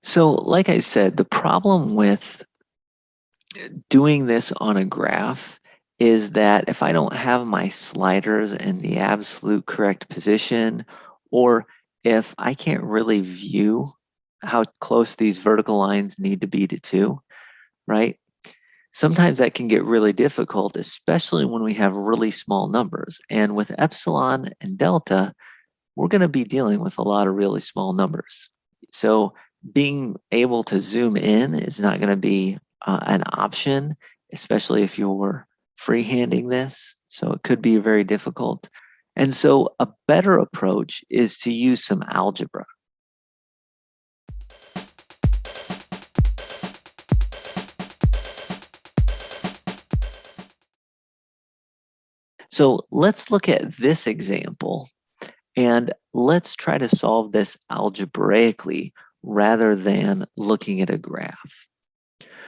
So, like I said, the problem with doing this on a graph is that if I don't have my sliders in the absolute correct position, or if I can't really view how close these vertical lines need to be to 2, right? Sometimes that can get really difficult, especially when we have really small numbers. And with epsilon and delta, we're going to be dealing with a lot of really small numbers. So being able to zoom in is not going to be an option, especially if you're freehanding this. So it could be very difficult. And so a better approach is to use some algebra. So let's look at this example and let's try to solve this algebraically rather than looking at a graph.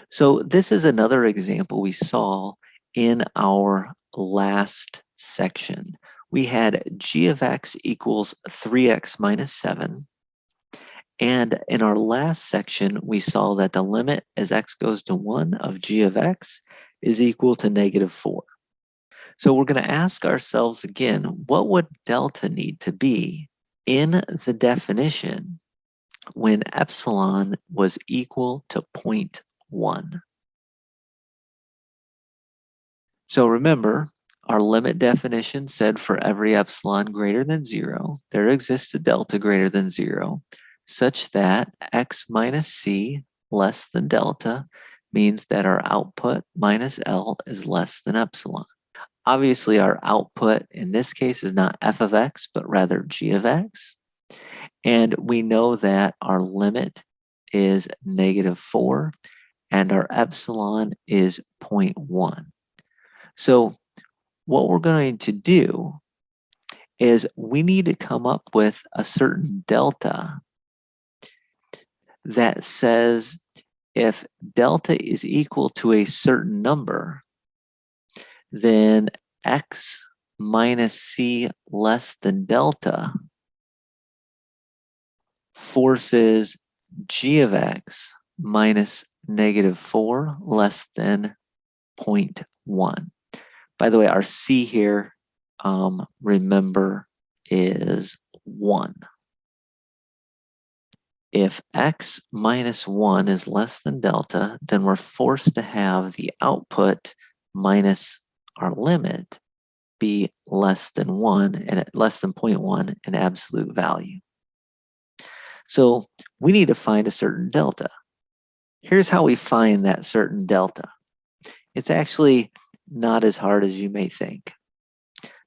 So this is another example we saw in our last section. We had g of x equals 3x minus 7. And in our last section, we saw that the limit as x goes to 1 of g of x is equal to negative 4. So we're going to ask ourselves again, what would delta need to be in the definition when epsilon was equal to 0.1? So remember, our limit definition said for every epsilon greater than 0, there exists a delta greater than 0, such that x minus c less than delta means that our output minus L is less than epsilon. Obviously, our output in this case is not f of x, but rather g of x. And we know that our limit is negative 4, and our epsilon is 0.1. So what we're going to do is we need to come up with a certain delta that says if delta is equal to a certain number, then x minus c less than delta forces g of x minus negative 4 less than 0.1. By the way, our c here, remember, is 1. If x minus 1 is less than delta, then we're forced to have the output minus our limit be less than 1 and less than 0.1 in absolute value. So we need to find a certain delta. Here's how we find that certain delta. It's actually not as hard as you may think.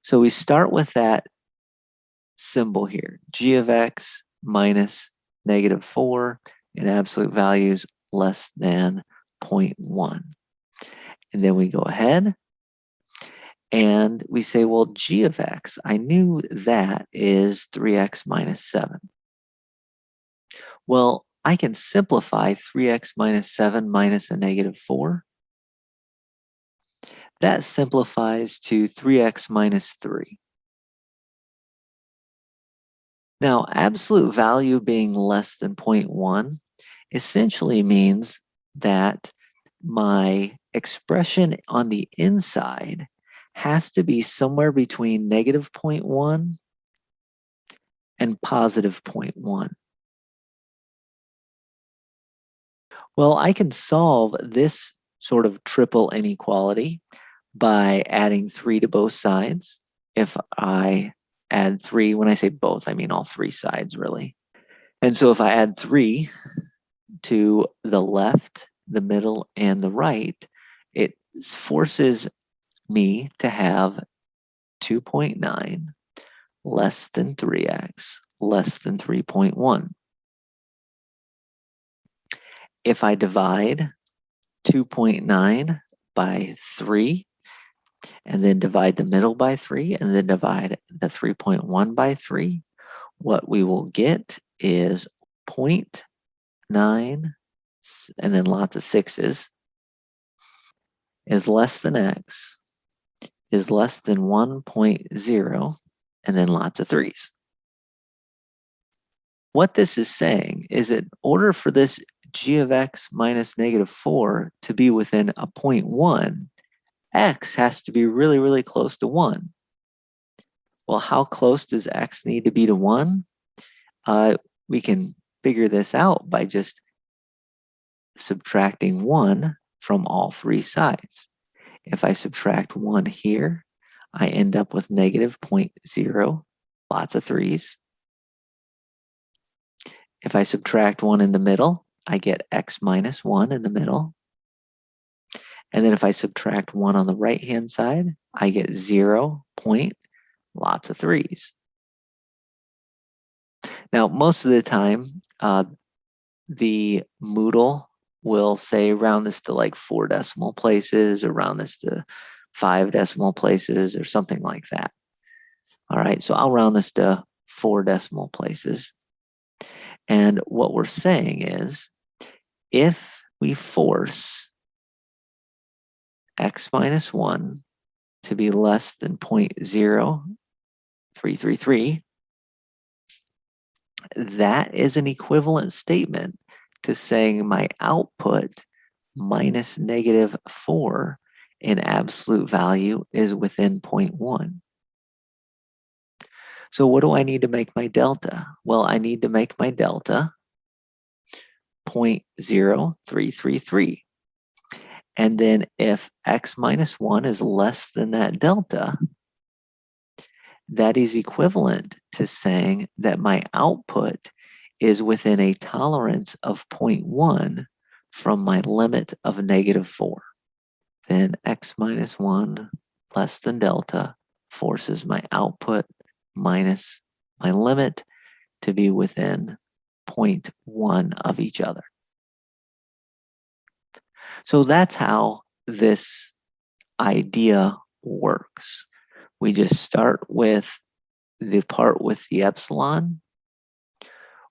So we start with that symbol here, g of x minus negative 4 in absolute values less than 0.1. And then we go ahead and we say, well, g of x, I knew that is 3x minus 7. Well, I can simplify 3x minus 7 minus a negative 4. That simplifies to 3x minus 3. Now, absolute value being less than 0.1 essentially means that my expression on the inside has to be somewhere between negative 0.1 and positive 0.1. Well, I can solve this sort of triple inequality by adding 3 to both sides. If I add 3, when I say both, I mean all 3 sides, really. And so if I add 3 to the left, the middle, and the right, it forces me to have 2.9 less than 3x less than 3.1. If I divide 2.9 by 3, and then divide the middle by 3, and then divide the 3.1 by 3, what we will get is 0.9, and then lots of 6's, is less than x, is less than 1.0, and then lots of 3's. What this is saying is in order for this g of x minus -4 to be within a 0.1, x has to be really, really close to 1. Well, how close does x need to be to 1? We can figure this out by just subtracting 1 from all three sides. If I subtract 1 here, I end up with -0.0, lots of threes. If I subtract 1 in the middle, I get x minus 1 in the middle. And then if I subtract 1 on the right-hand side, I get 0 point, lots of threes. Now, most of the time, the Moodle will say round this to like 4 decimal places or round this to 5 decimal places or something like that. All right, so I'll round this to 4 decimal places. And what we're saying is if we force x minus 1 to be less than 0.0333, that is an equivalent statement to saying my output minus -4 in absolute value is within 0.1. So what do I need to make my delta? Well, I need to make my delta 0.0333. And then if x minus 1 is less than that delta, that is equivalent to saying that my output is within a tolerance of 0.1 from my limit of -4. Then x minus 1 less than delta forces my output minus my limit to be within 0.1 of each other. So that's how this idea works. We just start with the part with the epsilon.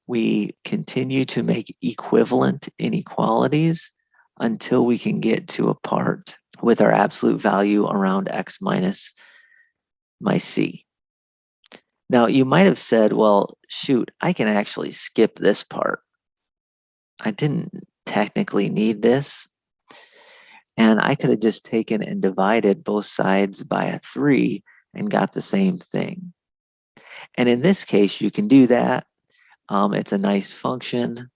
We continue to make equivalent inequalities until we can get to a part with our absolute value around x minus my c. Now, you might have said, well, shoot, I can actually skip this part. I didn't technically need this. And I could have just taken and divided both sides by a 3 and got the same thing. And in this case, you can do that. It's a nice function,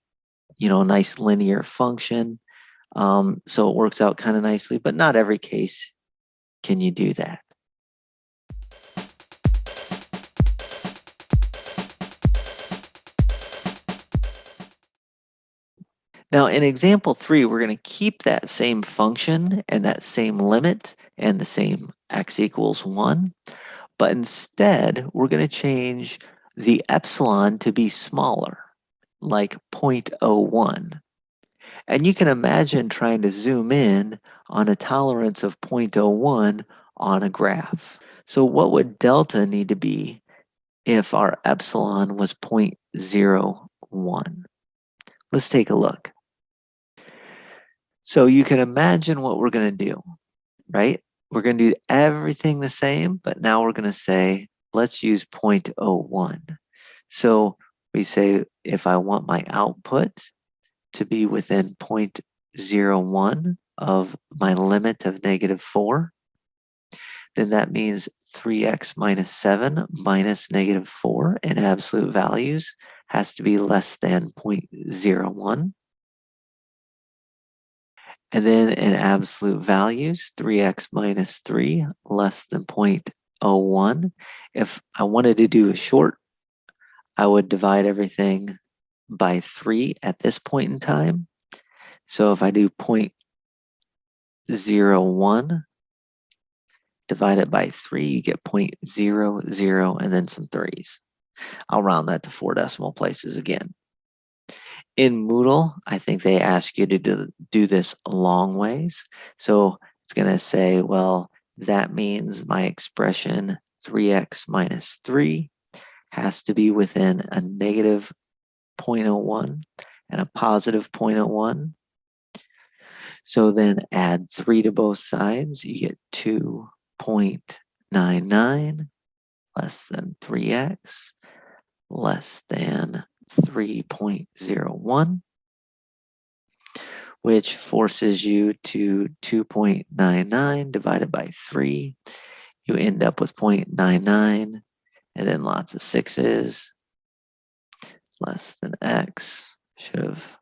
a nice linear function. So it works out kind of nicely, but not every case can you do that. Now in example 3, we're going to keep that same function and that same limit and the same x equals 1, but instead we're going to change the epsilon to be smaller, like 0.01. And you can imagine trying to zoom in on a tolerance of 0.01 on a graph. So what would delta need to be if our epsilon was 0.01? Let's take a look. So you can imagine what we're going to do, right? We're going to do everything the same, but now we're going to say, let's use 0.01. So we say, if I want my output to be within 0.01 of my limit of -4, then that means 3x minus 7 minus -4 in absolute values has to be less than 0.01. And then in absolute values, 3x minus 3 less than 0.01. If I wanted to do a short, I would divide everything by 3 at this point in time. So if I do 0.01 divided by 3, you get 0.00 and then some 3s. I'll round that to 4 decimal places again. In Moodle, I think they ask you to do this long ways. So it's going to say, well, that means my expression 3x minus 3 has to be within a -0.01 and a positive 0.01. So then add 3 to both sides, you get 2.99 less than 3x less than 3.01, which forces you to 2.99 divided by 3. You end up with 0.99, and then lots of sixes, less than x. Should have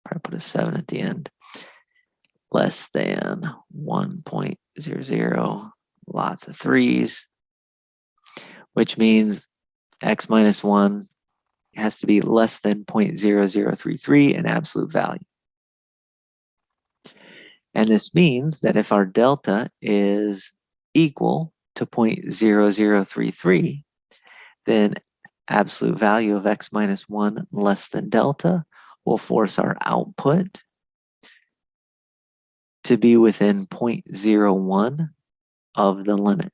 probably put a 7 at the end. Less than 1.00, lots of threes, which means x minus 1 has to be less than 0.0033 in absolute value. And this means that if our delta is equal to 0.0033, then absolute value of x minus 1 less than delta will force our output to be within 0.01 of the limit.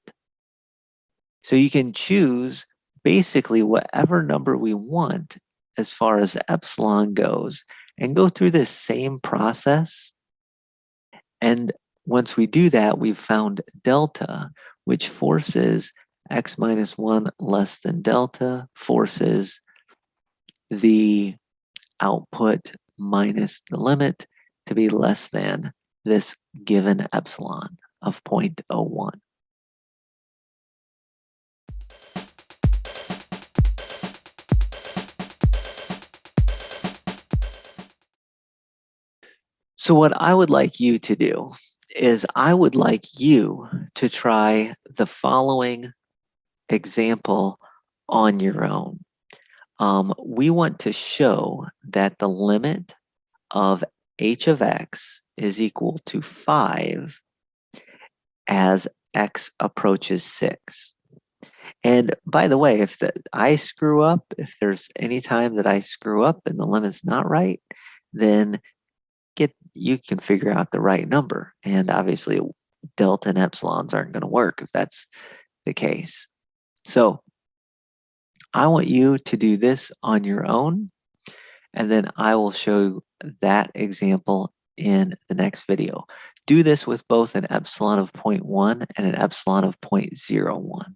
So you can choose basically whatever number we want as far as epsilon goes and go through this same process. And once we do that, we've found delta, which forces x minus 1 less than delta, forces the output minus the limit to be less than this given epsilon of 0.01. So what I would like you to do is I would like you to try the following example on your own. We want to show that the limit of h of x is equal to 5 as x approaches 6. And by the way, if I screw up, if there's any time that I screw up and the limit's not right, then you can figure out the right number. And obviously, delta and epsilons aren't going to work if that's the case. So I want you to do this on your own, and then I will show that example in the next video. Do this with both an epsilon of 0.1 and an epsilon of 0.01.